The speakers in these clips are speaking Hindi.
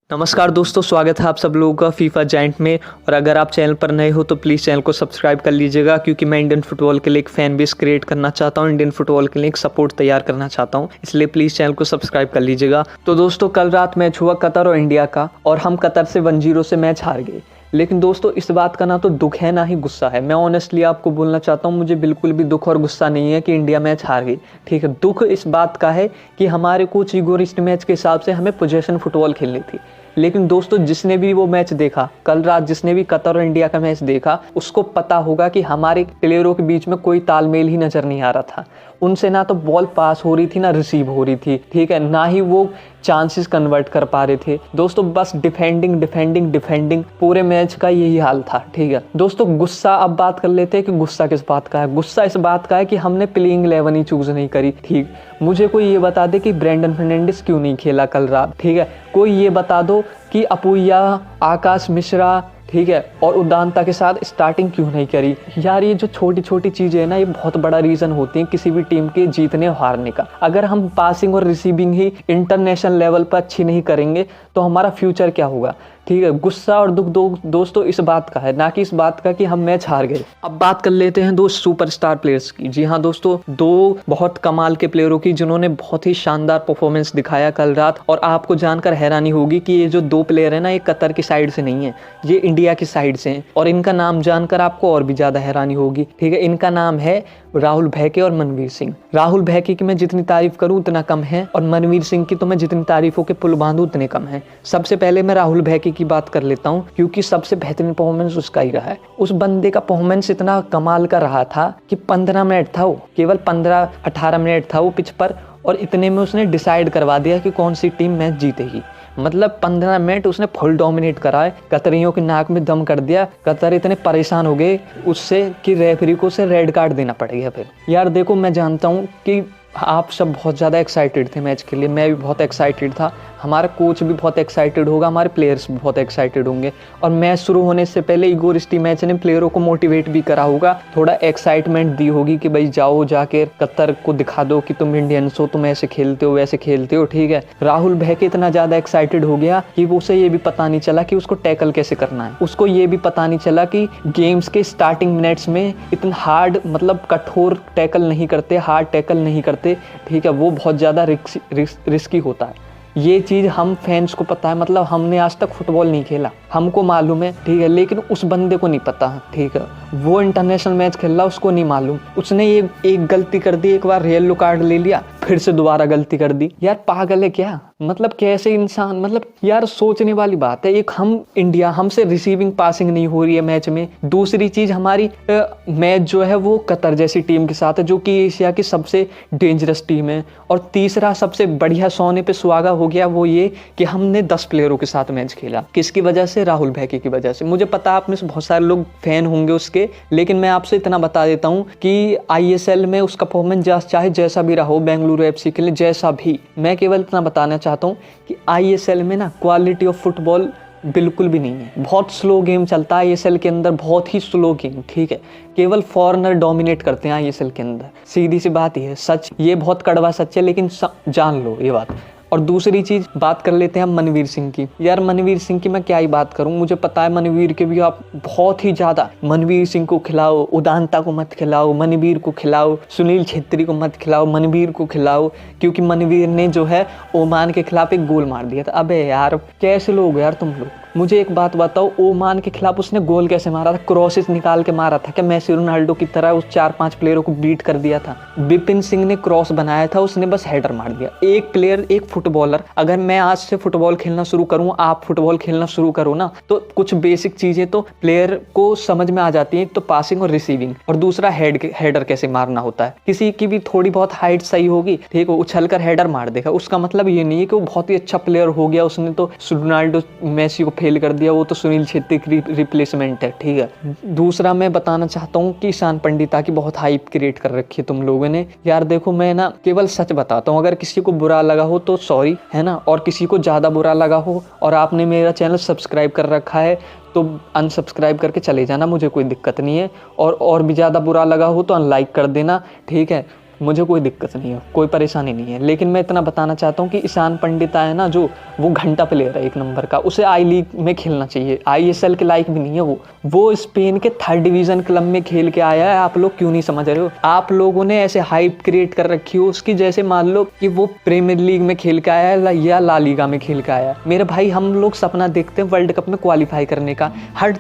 नमस्कार दोस्तों, स्वागत है आप सब लोगों का फीफा जायंट में। और अगर आप चैनल पर नए हो तो प्लीज़ चैनल को सब्सक्राइब कर लीजिएगा, क्योंकि मैं इंडियन फुटबॉल के लिए एक फैन बेस क्रिएट करना चाहता हूँ, इंडियन फुटबॉल के लिए एक सपोर्ट तैयार करना चाहता हूँ, इसलिए प्लीज़ चैनल को सब्सक्राइब कर लीजिएगा। तो दोस्तों, कल रात मैच हुआ कतर और इंडिया का, और हम कतर से 1-0 से मैच हार गए। लेकिन दोस्तों, इस बात का ना तो दुख है ना ही गुस्सा है। मैं ऑनेस्टली आपको बोलना चाहता हूँ, मुझे बिल्कुल भी दुख और गुस्सा नहीं है कि इंडिया मैच हार गई। ठीक है, दुख इस बात का है कि हमारे कोच इगोर इस मैच के हिसाब से हमें पोजेशन फुटबॉल खेलनी थी। लेकिन दोस्तों, जिसने भी वो मैच देखा कल रात, जिसने भी कतर और इंडिया का मैच देखा, उसको पता होगा कि हमारे प्लेयरों के बीच में कोई तालमेल ही नजर नहीं आ रहा था। उनसे ना तो बॉल पास हो रही थी ना रिसीव हो रही थी, ठीक है, ना ही वो चांसेस कन्वर्ट कर पा रहे थे। दोस्तों, बस डिफेंडिंग पूरे मैच का यही हाल था। ठीक है दोस्तों, गुस्सा अब बात कर लेते हैं कि गुस्सा किस बात का है। गुस्सा इस बात का है कि हमने प्लेइंग 11 ही चूज नहीं करी। ठीक, मुझे कोई ये बता दे कि ब्रेंडन फर्नांडिस क्यों नहीं खेला कल रात। ठीक है, कोई ये बता दो कि अपूया, आकाश मिश्रा, ठीक है, और उदानता के साथ स्टार्टिंग क्यों नहीं करी। यार, ये जो छोटी छोटी चीज़ें हैं ना, ये बहुत बड़ा रीज़न होती हैं किसी भी टीम के जीतने और हारने का। अगर हम पासिंग और रिसीविंग ही इंटरनेशनल लेवल पर अच्छी नहीं करेंगे तो हमारा फ्यूचर क्या होगा। ठीक है, गुस्सा और दुख दोस्तों इस बात का है, ना कि इस बात का कि हम मैच हार गए। अब बात कर लेते हैं दो सुपरस्टार प्लेयर्स की। जी हाँ दोस्तों, दो बहुत कमाल के प्लेयरों की, जिन्होंने बहुत ही शानदार परफॉर्मेंस दिखाया कल रात। और आपको जानकर हैरानी होगी कि ये जो दो प्लेयर है ना, ये कतर की साइड से नहीं है, ये इंडिया की साइड से हैं। और इनका नाम जानकर आपको और भी ज्यादा हैरानी होगी। ठीक है, इनका नाम है राहुल भैके और मनवीर सिंह। राहुल भैके की मैं जितनी तारीफ करूं उतना कम है, और मनवीर सिंह की तो मैं जितनी तारीफों के पुल बांधूं उतने कम है। सबसे पहले मैं राहुल भैके की बात कर लेता हूं, क्योंकि सबसे बेहतरीन परफॉर्मेंस उसका ही रहा है। उस बंदे का परफॉर्मेंस इतना कमाल का रहा था कि 15 मिनट था, वो केवल 15-18 मिनट था वो पिच पर, और इतने में उसने डिसाइड करवा दिया कि कौन सी टीम मैच जीतेगी। मतलब 15 मिनट उसने फुल डोमिनेट करा है, कतरियों की नाक में दम कर दिया। कतर इतने परेशान हो गए उससे कि रेफरी को उसे रेड कार्ड देना पड़ गया। फिर यार देखो, मैं जानता हूँ कि आप सब बहुत ज़्यादा एक्साइटेड थे मैच के लिए, मैं भी बहुत एक्साइटेड था, हमारा कोच भी बहुत एक्साइटेड होगा, हमारे प्लेयर्स भी बहुत एक्साइटेड होंगे। और मैच शुरू होने से पहले इगोर मैच ने प्लेयरों को मोटिवेट भी करा होगा, थोड़ा एक्साइटमेंट दी होगी कि भाई जाओ, जाके कतर को दिखा दो कि तुम इंडियंस हो, तुम ऐसे खेलते हो वैसे खेलते हो। ठीक है, राहुल भैके इतना ज़्यादा एक्साइटेड हो गया कि उसे ये भी पता नहीं चला कि उसको टैकल कैसे करना है। उसको ये भी पता नहीं चला कि गेम्स के स्टार्टिंग मिनट्स में इतना हार्ड, मतलब कठोर टैकल नहीं करते, हार्ड टैकल नहीं करते। ठीक है, वो बहुत ज़्यादा रिस्की होता है। ये चीज़ हम फैंस को पता है, मतलब हमने आज तक फुटबॉल नहीं खेला, हमको मालूम है। ठीक है, लेकिन उस बंदे को नहीं पता। ठीक है, वो इंटरनेशनल मैच खेल रहा, उसको नहीं मालूम। उसने ये एक गलती कर दी, एक बार येलो कार्ड ले लिया, फिर से दोबारा गलती कर दी। यार पागल है क्या? मतलब कैसे इंसान, मतलब यार सोचने वाली बात है। एक हम इंडिया, हमसे रिसीविंग पासिंग नहीं हो रही है मैच में। दूसरी चीज, हमारी मैच जो है वो कतर जैसी टीम के साथ है, जो कि एशिया की सबसे डेंजरस टीम है। और तीसरा सबसे बढ़िया सोने पे सुहागा हो गया वो ये कि हमने 10 प्लेयरों के साथ मैच खेला। किसकी वजह से? राहुल भैके की वजह से। मुझे पता आप में से बहुत सारे लोग फैन होंगे उसके, लेकिन मैं आपसे इतना बता देता हूँ कि ISL में उसका परफॉर्मेंस चाहे जैसा भी रहा हो, बेंगलुरु FC के लिए जैसा भी, मैं केवल इतना बताना चाहता हूँ कि ISL में ना क्वालिटी ऑफ फुटबॉल बिल्कुल भी नहीं है। बहुत स्लो गेम चलता है ISL के अंदर, बहुत ही स्लो गेम। ठीक है, केवल फॉरेनर डोमिनेट करते हैं ISL के अंदर, सीधी सी बात ये है, सच, ये बहुत कड़वा सच है, लेकिन जान लो ये बात। और दूसरी चीज बात कर लेते हैं हम मनवीर सिंह की। यार मनवीर सिंह की मैं क्या ही बात करूं, मुझे पता है मनवीर के भी आप बहुत ही ज्यादा, मनवीर सिंह को खिलाओ, उदानता को मत खिलाओ, मनवीर को खिलाओ, सुनील छेत्री को मत खिलाओ, मनवीर को खिलाओ, क्योंकि मनवीर ने जो है ओमान के खिलाफ एक गोल मार दिया था। अबे यार कैसे लोग यार तुम लोग, मुझे एक बात बताओ, ओमान के खिलाफ उसने गोल कैसे मारा था? क्रॉसेस निकाल के मारा था क्या? मेसी रोनाल्डो की तरह उस 4-5 प्लेयरों को बीट कर दिया था? विपिन सिंह ने क्रॉस बनाया था, उसने बस हेडर मार दिया। एक प्लेयर, एक फुटबॉलर, अगर मैं आज से फुटबॉल खेलना शुरू करूं, आप फुटबॉल खेलना शुरू करो ना, तो कुछ बेसिक चीजें तो प्लेयर को समझ में आ जाती है। तो पासिंग और रिसीविंग, और दूसरा हेडर कैसे मारना होता है। किसी की भी थोड़ी बहुत हाइट सही होगी, ठीक है, उछल कर हेडर मार देगा, उसका मतलब ये नहीं है कि वो बहुत ही अच्छा प्लेयर हो गया, उसने तो रोनाल्डो मेसी को फेल कर दिया, वो तो सुनील छेत्री की रिप्लेसमेंट है। ठीक है, दूसरा मैं बताना चाहता हूँ कि ईशान पंडिता की बहुत हाइप क्रिएट कर रखी है तुम लोगों ने। यार देखो, मैं ना केवल सच बताता हूँ, अगर किसी को बुरा लगा हो तो सॉरी, है ना, और किसी को ज्यादा बुरा लगा हो और आपने मेरा चैनल सब्सक्राइब कर रखा है तो अनसब्सक्राइब करके चले जाना, मुझे कोई दिक्कत नहीं है। और भी ज़्यादा बुरा लगा हो तो अनलाइक कर देना। ठीक है, मुझे कोई दिक्कत नहीं है, कोई परेशानी नहीं है। लेकिन मैं इतना बताना चाहता हूँ कि ईशान पंडित है ना, जो वो घंटा प्लेयर है 1 नंबर का, उसे आई लीग में खेलना चाहिए। ISL के लायक भी नहीं है वो स्पेन के 3rd डिवीजन क्लब में खेल के आया है। आप लोग क्यों नहीं समझ रहे हो? आप लोगों ने ऐसे हाइप क्रिएट कर रखी हो उसकी, जैसे मान लो कि वो प्रीमियर लीग में खेल के आया है या ला लीगा में खेल के आया है। मेरे भाई, हम लोग सपना देखते हैं वर्ल्ड कप में क्वालिफाई करने का।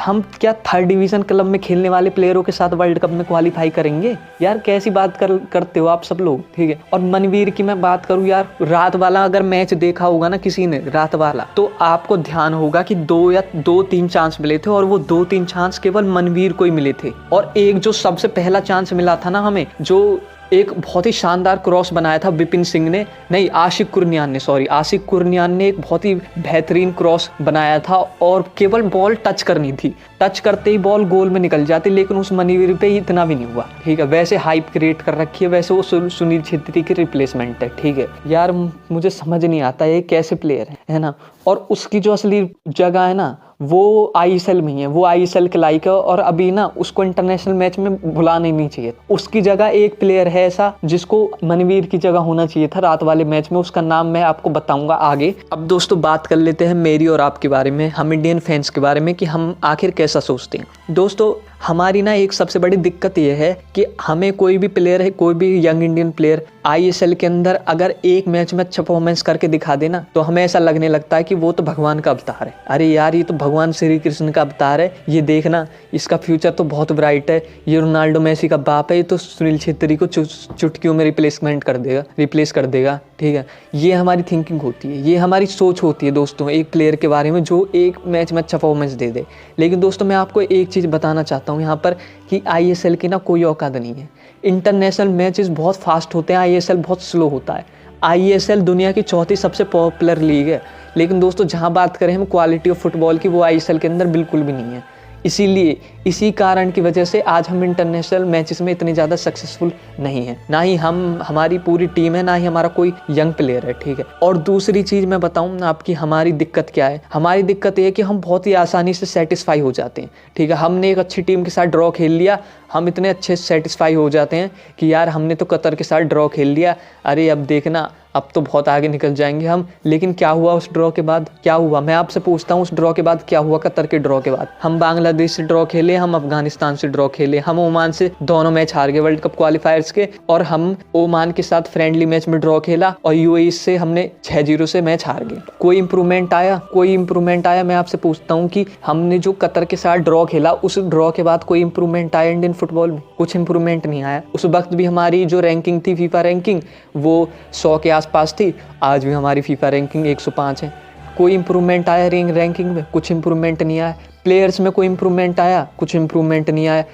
हम क्या 3rd डिवीजन क्लब में खेलने वाले प्लेयरों के साथ वर्ल्ड कप में क्वालिफाई करेंगे? यार कैसी बात करते हो आप सब लोग, ठीक है। और मनवीर की मैं बात करूं यार, रात वाला अगर मैच देखा होगा ना किसी ने, रात वाला, तो आपको ध्यान होगा कि 2-3 चांस मिले थे और वो 2-3 चांस केवल मनवीर को ही मिले थे। और एक जो सबसे पहला चांस मिला था ना हमें, जो एक बहुत ही शानदार क्रॉस बनाया था विपिन सिंह ने, नहीं आशिक कुरनियान ने एक बहुत ही बेहतरीन क्रॉस बनाया था और केवल बॉल टच करनी थी, टच करते ही बॉल गोल में निकल जाती, लेकिन उस मनवीर पे इतना भी नहीं हुआ, ठीक है। वैसे हाइप क्रिएट कर रखी है, वैसे वो सुनील छेत्री की रिप्लेसमेंट है, ठीक है। यार मुझे समझ नहीं आता ये कैसे प्लेयर है ना। और उसकी जो असली जगह है ना वो ISL में ही है, वो ISL के लायक है। और अभी ना उसको इंटरनेशनल मैच में बुलाना ही नहीं चाहिए। उसकी जगह एक प्लेयर है ऐसा जिसको मनवीर की जगह होना चाहिए था रात वाले मैच में, उसका नाम मैं आपको बताऊंगा आगे। अब दोस्तों बात कर लेते हैं मेरी और आपके बारे में, हम इंडियन फैंस के बारे में, कि हम आखिर कैसा सोचते हैं। दोस्तों हमारी ना एक सबसे बड़ी दिक्कत ये है कि हमें कोई भी प्लेयर है, कोई भी यंग इंडियन प्लेयर ISL के अंदर अगर एक मैच में अच्छा परफॉर्मेंस करके दिखा देना, तो हमें ऐसा लगने लगता है कि वो तो भगवान का अवतार है। अरे यार ये तो भगवान श्री कृष्ण का अवतार है, ये देखना इसका फ्यूचर तो बहुत ब्राइट है, ये रोनाल्डो मेसी का बाप है, ये तो सुनील छेत्री को चुटकियों में रिप्लेस कर देगा, ठीक है। ये हमारी थिंकिंग होती है, ये हमारी सोच होती है दोस्तों एक प्लेयर के बारे में जो एक मैच में अच्छा परफॉर्मेंस दे दे। लेकिन दोस्तों मैं आपको एक चीज़ बताना चाहता हूँ यहाँ पर कि ISL की ना कोई औकात नहीं है। इंटरनेशनल मैचेस बहुत फास्ट होते हैं, ISL बहुत स्लो होता है। ISL दुनिया की 4थी सबसे पॉपुलर लीग है, लेकिन दोस्तों जहाँ बात करें हम क्वालिटी ऑफ फुटबॉल की, वो ISL के अंदर बिल्कुल भी नहीं है। इसीलिए इसी कारण की वजह से आज हम इंटरनेशनल मैचेस में इतने ज़्यादा सक्सेसफुल नहीं है, ना ही हमारी पूरी टीम है, ना ही हमारा कोई यंग प्लेयर है, ठीक है। और दूसरी चीज़ मैं बताऊं आपकी हमारी दिक्कत क्या है। हमारी दिक्कत ये है कि हम बहुत ही आसानी से सेटिस्फाई हो जाते हैं, ठीक है। हमने एक अच्छी टीम के साथ ड्रॉ खेल लिया, हम इतने अच्छे सेटिस्फाई हो जाते हैं कि यार हमने तो कतर के साथ ड्रॉ खेल लिया, अरे अब देखना अब तो बहुत आगे निकल जाएंगे हम। लेकिन क्या हुआ उस ड्रॉ के बाद, क्या हुआ मैं आपसे पूछता हूँ, उस ड्रॉ के बाद क्या हुआ? कतर के ड्रॉ के बाद हम बांग्लादेश से ड्रॉ खेले, हम अफगानिस्तान से ड्रॉ खेले, हम ओमान से दोनों मैच हार गए वर्ल्ड कप क्वालिफायर्स के, और हम ओमान के साथ फ्रेंडली मैच में ड्रॉ खेला और UAE से हमने 6-0 से मैच हार गए। कोई इंप्रूवमेंट आया? मैं आपसे पूछता हूँ कि हमने जो कतर के साथ ड्रॉ खेला, उस ड्रॉ के बाद कोई इंप्रूवमेंट आया इंडियन फुटबॉल में? कुछ इंप्रूवमेंट नहीं आया। उस वक्त भी हमारी जो रैंकिंग थी फीफा रैंकिंग, वो 100 के आसपास थी, आज भी हमारी फीफा रैंकिंग 105 है। कोई इंप्रूवमेंट आया रैंकिंग में? कुछ इंप्रूवमेंट नहीं आया। प्लेयर्स में कोई इंप्रूवमेंट आया? कुछ इंप्रूवमेंट नहीं आया।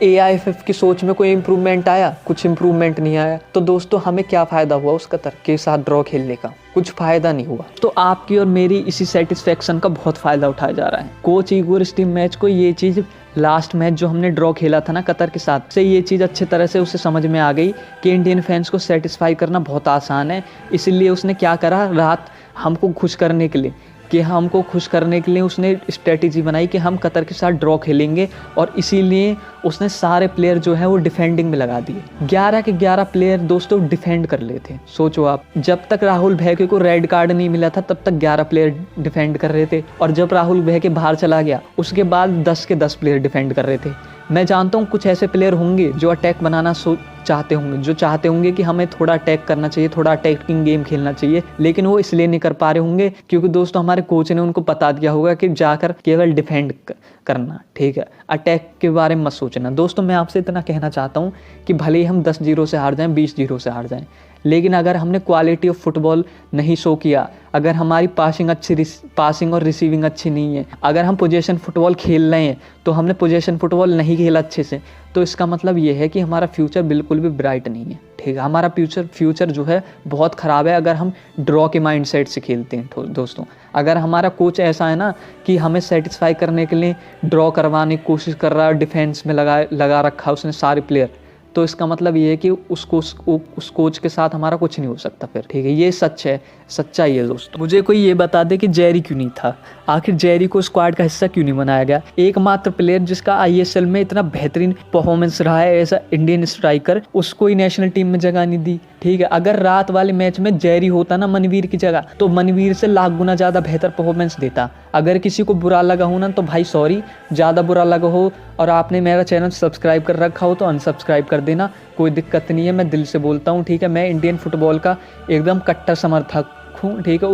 AIFF की सोच में कोई इंप्रूवमेंट आया? कुछ इंप्रूवमेंट नहीं आया। तो दोस्तों हमें क्या फ़ायदा हुआ उस कतर के साथ ड्रॉ खेलने का? कुछ फ़ायदा नहीं हुआ। तो आपकी और मेरी इसी सेटिस्फेक्शन का बहुत फ़ायदा उठाया जा रहा है। कोच इगोर स्टीम मैच को ये चीज़, लास्ट मैच जो हमने ड्रॉ खेला था ना कतर के साथ, से ये चीज़ अच्छी तरह से उसे समझ में आ गई कि इंडियन फैंस को सेटिस्फाई करना बहुत आसान है। इसलिए उसने क्या करा, रात हमको खुश करने के लिए उसने स्ट्रेटेजी बनाई कि हम कतर के साथ ड्रॉ खेलेंगे, और इसीलिए उसने सारे प्लेयर जो है वो डिफेंडिंग में लगा दिए। 11 के 11 प्लेयर दोस्तों डिफेंड कर रहे थे। सोचो आप, जब तक राहुल भैके को रेड कार्ड नहीं मिला था तब तक 11 प्लेयर डिफेंड कर रहे थे, और जब राहुल भैके बाहर चला गया उसके बाद 10 के 10 प्लेयर डिफेंड कर रहे थे। मैं जानता हूँ कुछ ऐसे प्लेयर होंगे जो अटैक बनाना चाहते होंगे कि हमें थोड़ा अटैक करना चाहिए, थोड़ा अटैकिंग गेम खेलना चाहिए, लेकिन वो इसलिए नहीं कर पा रहे होंगे क्योंकि दोस्तों हमारे कोच ने उनको बता दिया होगा कि जाकर केवल डिफेंड करना, ठीक है, अटैक के बारे में मत सोचना। दोस्तों मैं आपसे इतना कहना चाहता हूँ कि भले ही हम 10-0 से हार जाएं, 20-0 से हार जाएं, लेकिन अगर हमने क्वालिटी ऑफ फुटबॉल नहीं शो किया, अगर हमारी पासिंग और रिसीविंग अच्छी नहीं है, अगर हम पोजीशन फुटबॉल खेल रहे हैं तो हमने पोजीशन फुटबॉल नहीं खेला अच्छे से, तो इसका मतलब ये है कि हमारा फ्यूचर बिल्कुल भी ब्राइट नहीं है, ठीक है। हमारा फ्यूचर जो है बहुत ख़राब है अगर हम ड्रॉ के माइंडसेट से खेलते हैं। दोस्तों अगर हमारा कोच ऐसा है ना कि हमें सेटिस्फाई करने के लिए ड्रॉ करवाने की कोशिश कर रहा है, डिफेंस में लगा रखा उसने सारे प्लेयर, तो इसका मतलब ये है कि उस कोच के साथ हमारा कुछ नहीं हो सकता फिर, ठीक है। ये सच है, सच्चाई है दोस्तों। मुझे कोई ये बता दे कि जेरी क्यों नहीं था, आखिर जेरी को स्क्वाड का हिस्सा क्यों नहीं बनाया गया। एकमात्र प्लेयर जिसका ISL में इतना बेहतरीन परफॉर्मेंस रहा है ऐसा इंडियन स्ट्राइकर, उसको ही नेशनल टीम में जगह नहीं दी, ठीक है। अगर रात वाले मैच में जेरी होता ना मनवीर की जगह, तो मनवीर से लाख गुना ज़्यादा बेहतर परफॉर्मेंस देता। अगर किसी को बुरा लगा हो ना तो भाई सॉरी, ज़्यादा बुरा लगा हो और आपने मेरा चैनल सब्सक्राइब कर रखा हो तो अनसब्सक्राइब कर देना, कोई दिक्कत नहीं है। मैं दिल से बोलता हूँ, ठीक है। मैं इंडियन फुटबॉल का एकदम कट्टर समर्थक हूँ, ठीक है।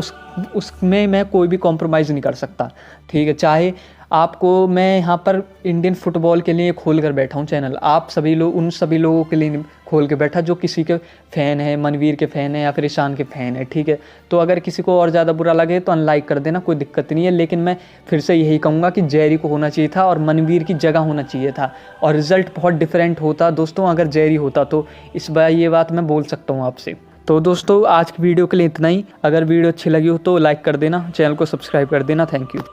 उसमें मैं कोई भी कॉम्प्रोमाइज़ नहीं कर सकता, ठीक है। चाहे आपको मैं यहाँ पर इंडियन फुटबॉल के लिए खोल कर बैठा हूँ चैनल, आप सभी लोग, उन सभी लोगों के लिए खोल के बैठा जो किसी के फ़ैन है, मनवीर के फ़ैन है या फिर ईशान के फ़ैन है, ठीक है। तो अगर किसी को और ज़्यादा बुरा लगे तो अनलाइक कर देना, कोई दिक्कत नहीं है। लेकिन मैं फिर से यही कहूँगा कि जेरी को होना चाहिए था और मनवीर की जगह होना चाहिए था, और रिज़ल्ट बहुत डिफरेंट होता दोस्तों अगर जेरी होता तो। इस बार ये बात मैं बोल सकता हूँ आपसे। तो दोस्तों आज की वीडियो के लिए इतना ही। अगर वीडियो अच्छी लगी हो तो लाइक कर देना, चैनल को सब्सक्राइब कर देना। Thank you.